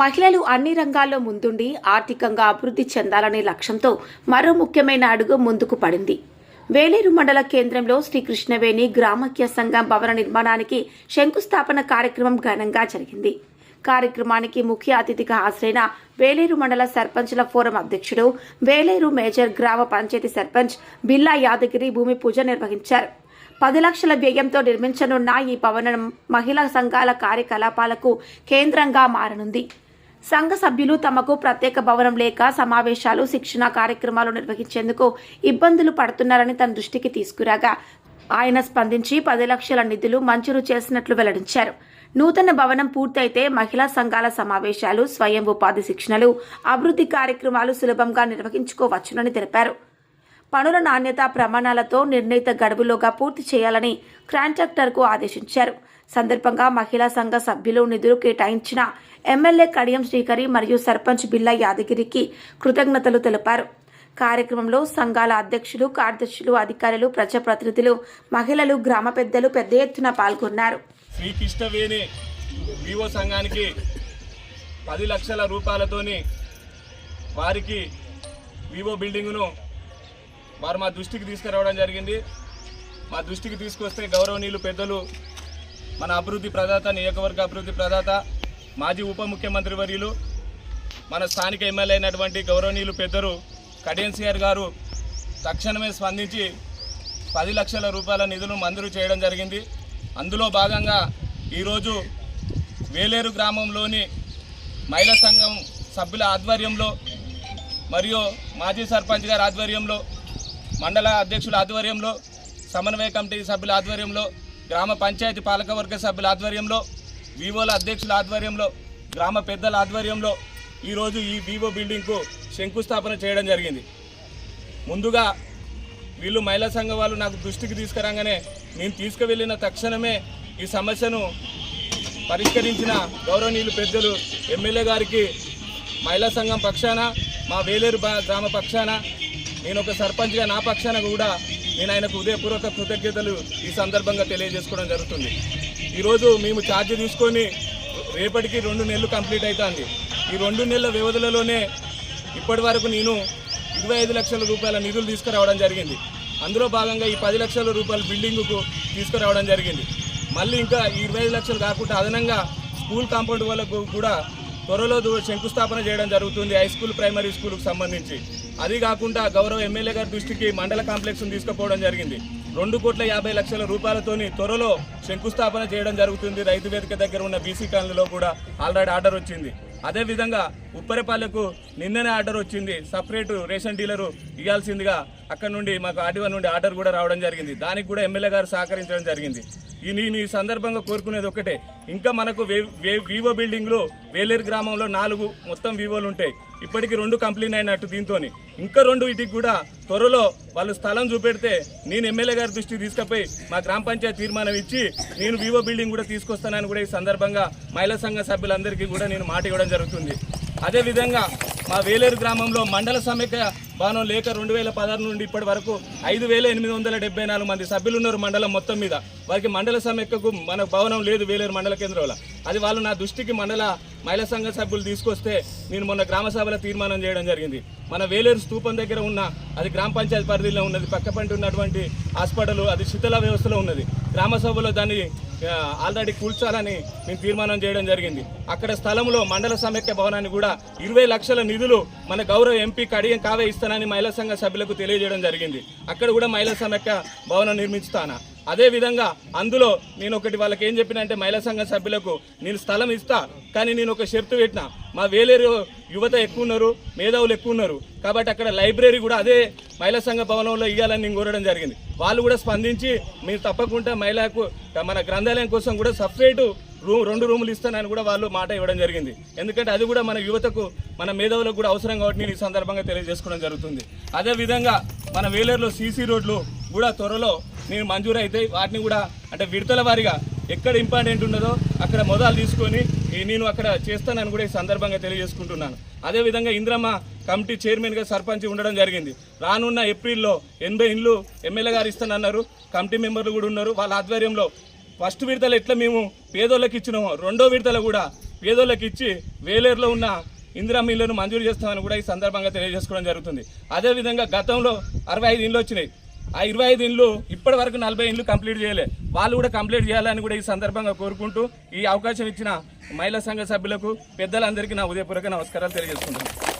మహిళలు అన్ని రంగాల్లో ముందుండి ఆర్థికంగా అభివృద్ధి చెందాలనే లక్ష్యంతో మరో ముఖ్యమైన అడుగు ముందుకు పడింది. వేలేరు మండల కేంద్రంలో శ్రీ కృష్ణవేణి గ్రామక్య సంఘం భవన నిర్మాణానికి శంకుస్థాపన కార్యక్రమం ఘనంగా జరిగింది. కార్యక్రమానికి ముఖ్య అతిథిగా హాజరైన వేలేరు మండల సర్పంచ్ల ఫోరం అధ్యక్షుడు, వేలేరు మేజర్ గ్రామ పంచాయతీ సర్పంచ్ బిల్లా యాదగిరి భూమి పూజ నిర్వహించారు. 10 లక్షల వ్యయంతో నిర్మించనున్న ఈ భవనం మహిళా సంఘాల కార్యకలాపాలకు కేంద్రంగా మారనుంది. సంఘ సభ్యులు తమకు ప్రత్యేక భవనం లేక సమావేశాలు, శిక్షణ కార్యక్రమాలు నిర్వహించేందుకు ఇబ్బందులు పడుతున్నారని తన దృష్టికి తీసుకురాగా ఆయన స్పందించి 10 లక్షల నిధులు మంజూరు చేసినట్లు వెల్లడించారు. నూతన భవనం పూర్తయితే మహిళా సంఘాల సమావేశాలు, స్వయం ఉపాధి శిక్షణలు, అభివృద్ధి కార్యక్రమాలు సులభంగా నిర్వహించుకోవచ్చునని తెలిపారు. పనుల నాణ్యత ప్రమాణాలతో నిర్ణీత గడువులోగా పూర్తి చేయాలని కాంట్రాక్టర్కు ఆదేశించారు. సందర్భంగా మహిళా సంఘ సభ్యులు నిధులు కేటాయించిన ఎమ్మెల్యే కడియం శ్రీకరి మరియు సర్పంచ్ బిల్లా యాదగిరికి కృతజ్ఞతలు తెలిపారు. కార్యక్రమంలో సంఘాల అధ్యక్షులు, కార్యదర్శులు, అధికారులు, ప్రజాప్రతినిధులు, మహిళలు, గ్రామ పెద్దలు పెద్ద ఎత్తున పాల్గొన్నారు. శ్రీ కృష్ణవేణి వివో సంఘానికి 10 లక్షల రూపాయలతోని వారికి వివో బిల్డింగ్ను వారు మా దృష్టికి తీసుకురావడం జరిగింది. మా దృష్టికి తీసుకొస్తే గౌరవనీయులు పెద్దలు, మన అభివృద్ధి ప్రదాత, నియోజకవర్గ అభివృద్ధి ప్రదాత, మాజీ ఉప ముఖ్యమంత్రి వర్యులు, మన స్థానిక ఎమ్మెల్యే అయినటువంటి గౌరవనీయులు పెద్దలు కడియన్సీఆర్ గారు తక్షణమే స్పందించి 10 లక్షల రూపాయల నిధులను మంజూరు చేయడం జరిగింది. అందులో భాగంగా ఈరోజు వేలేరు గ్రామంలోని మహిళా సంఘం సభ్యుల ఆధ్వర్యంలో మరియు మాజీ సర్పంచ్ గారి ఆధ్వర్యంలో, మండల అధ్యక్షుల ఆధ్వర్యంలో, సమన్వయ కమిటీ సభ్యుల ఆధ్వర్యంలో, గ్రామ పంచాయతీ పాలకవర్గ సభ్యుల ఆధ్వర్యంలో, వివోల అధ్యక్షుల ఆధ్వర్యంలో, గ్రామ పెద్దల ఆధ్వర్యంలో ఈరోజు ఈ వివో బిల్డింగ్కు శంకుస్థాపన చేయడం జరిగింది. ముందుగా వీళ్ళు మహిళా సంఘం వాళ్ళు నాకు దృష్టికి తీసుకురాగానే నేను తీసుకువెళ్ళిన తక్షణమే ఈ సమస్యను పరిష్కరించిన గౌరవనీయులు పెద్దలు ఎమ్మెల్యే గారికి మహిళా సంఘం పక్షాన, మా వేలేరు గ్రామ పక్షాన, నేను ఒక సర్పంచ్గా నా పక్షాన కూడా నేను ఆయనకు హృదయపూర్వక కృతజ్ఞతలు ఈ సందర్భంగా తెలియజేసుకోవడం జరుగుతుంది. ఈరోజు మేము ఛార్జ్ తీసుకొని రేపటికి 2 నెలలు కంప్లీట్ అవుతుంది. ఈ 2 నెలల వ్యవధిలోనే ఇప్పటి వరకు నేను 25 లక్షల రూపాయల నిధులు తీసుకురావడం జరిగింది. అందులో భాగంగా ఈ 10 లక్షల రూపాయల బిల్డింగుకు తీసుకురావడం జరిగింది. మళ్ళీ ఇంకా 25 లక్షలు కాకుండా అదనంగా స్కూల్ కాంపౌండ్ వాళ్ళకు కూడా త్వరలో శంకుస్థాపన చేయడం జరుగుతుంది, హై స్కూల్, ప్రైమరీ స్కూల్కు సంబంధించి. అది కాకుండా గౌరవ ఎమ్మెల్యే గారి దృష్టికి మండల కాంప్లెక్స్ను తీసుకుపోవడం జరిగింది. 2,50,00,000 రూపాయలతోని త్వరలో శంకుస్థాపన చేయడం జరుగుతుంది. రైతు వేదిక దగ్గర ఉన్న బీసీ కాలనీలో కూడా ఆల్రెడీ ఆర్డర్ వచ్చింది. అదేవిధంగా ఉప్పరపల్లెకు నిన్ననే ఆర్డర్ వచ్చింది, సపరేట్ రేషన్ డీలరు ఇవ్వాల్సిందిగా అక్కడ నుండి మాకు ఆర్డీఓ నుండి ఆర్డర్ కూడా రావడం జరిగింది. దానికి కూడా ఎమ్మెల్యే గారు సహకరించడం జరిగింది. నేను ఈ సందర్భంగా కోరుకునేది ఒకటే, ఇంకా మనకు వివో బిల్డింగ్లో వేలేరు గ్రామంలో 4 మొత్తం వివోలు ఉంటాయి. ఇప్పటికి 2 కంప్లీట్ అయినట్టు. దీంతో ఇంకా 2 వీటికి కూడా త్వరలో వాళ్ళు స్థలం చూపెడితే నేను ఎమ్మెల్యే గారి దృష్టికి తీసుకుపోయి మా గ్రామ పంచాయతీ తీర్మానం ఇచ్చి నేను వివో బిల్డింగ్ కూడా తీసుకొస్తానని కూడా ఈ సందర్భంగా మహిళా సంఘ సభ్యులందరికీ కూడా నేను మాట ఇవ్వడం జరుగుతుంది. అదేవిధంగా మా వేలేరు గ్రామంలో మండల సమైక్య భవనం లేక 2016 నుండి ఇప్పటి వరకు 5,874 మంది సభ్యులు ఉన్నారు మండలం మొత్తం మీద. వారికి మండల సమైక్యకు మన భవనం లేదు వేలేరు మండల కేంద్రంలో. అది వాళ్ళు నా దృష్టికి మండల మహిళా సంఘ సభ్యులు తీసుకొస్తే నేను మొన్న గ్రామ సభలో తీర్మానం చేయడం జరిగింది. మన వేలేరు స్తూపం దగ్గర ఉన్న అది గ్రామ పంచాయతీ పరిధిలో ఉన్నది, పక్కపంటి ఉన్నటువంటి హాస్పిటల్ అది శిథిల వ్యవస్థలో ఉన్నది. గ్రామ సభలో దాన్ని ఆల్రెడీ కూల్చాలని మేము తీర్మానం చేయడం జరిగింది. అక్కడ స్థలంలో మండల సమైక్య భవనాన్ని కూడా 20 లక్షల నిధులు మన గౌరవ ఎంపీ కడియం కావే ఇస్తానని మహిళా సంఘ సభ్యులకు తెలియజేయడం జరిగింది. అక్కడ కూడా మహిళా సమైక్య భవనం నిర్మిస్తానా. అదేవిధంగా అందులో నేను ఒకటి వాళ్ళకి ఏం చెప్పినంటే, మహిళా సంఘ సభ్యులకు నేను స్థలం ఇస్తా, కానీ నేను ఒక షరతు పెట్టినా, మా వేలేరు యువత ఎక్కువ ఉన్నారు, మేధావులు ఎక్కువ ఉన్నారు కాబట్టి అక్కడ లైబ్రరీ కూడా అదే మహిళా సంఘ భవనంలో ఇవ్వాలని నేను కోరడం జరిగింది. వాళ్ళు కూడా స్పందించి మీరు తప్పకుండా మహిళలకు మన గ్రంథాలయం కోసం కూడా సపరేటు 2 రూములు ఇస్తానని కూడా వాళ్ళు మాట ఇవ్వడం జరిగింది. ఎందుకంటే అది కూడా మన యువతకు, మన మేధావులకు కూడా అవసరం కాబట్టి నేను ఈ సందర్భంగా తెలియజేసుకోవడం జరుగుతుంది. అదేవిధంగా మన వేలేరులో సీసీ రోడ్లు కూడా త్వరలో నేను మంజూరు అవుతాయి. వాటిని కూడా అంటే విడతల వారిగా ఎక్కడ ఇంపార్టెంట్ ఉన్నదో అక్కడ మొదలు తీసుకొని నేను అక్కడ చేస్తానని కూడా ఈ సందర్భంగా తెలియజేసుకుంటున్నాను. అదేవిధంగా ఇంద్రమ్మ కమిటీ చైర్మన్గా సర్పంచ్ ఉండడం జరిగింది. రానున్న ఏప్రిల్లో 80 ఇండ్లు ఎమ్మెల్యే గారు ఇస్తానన్నారు. కమిటీ మెంబర్లు కూడా ఉన్నారు. వాళ్ళ ఆధ్వర్యంలో ఫస్ట్ విడతలు ఎట్లా మేము పేదోళ్ళకి ఇచ్చినామో రెండో విడతలు కూడా పేదోళ్ళకి ఇచ్చి వేలేరులో ఉన్న ఇందిరమ్మ ఇళ్లను మంజూరు చేస్తామని కూడా ఈ సందర్భంగా తెలియజేసుకోవడం జరుగుతుంది. అదేవిధంగా గతంలో 65 ఇండ్లు వచ్చినాయి. ఆ 25 ఇండ్లు ఇప్పటి వరకు 40 ఇండ్లు కంప్లీట్ చేయలే. వాళ్ళు కూడా కంప్లీట్ చేయాలని కూడా ఈ సందర్భంగా కోరుకుంటూ ఈ అవకాశం ఇచ్చిన మహిళా సంఘ సభ్యులకు పెద్దలందరికీ నా ఉదయపూర్వక నమస్కారాలు తెలియజేసుకుంటున్నాను.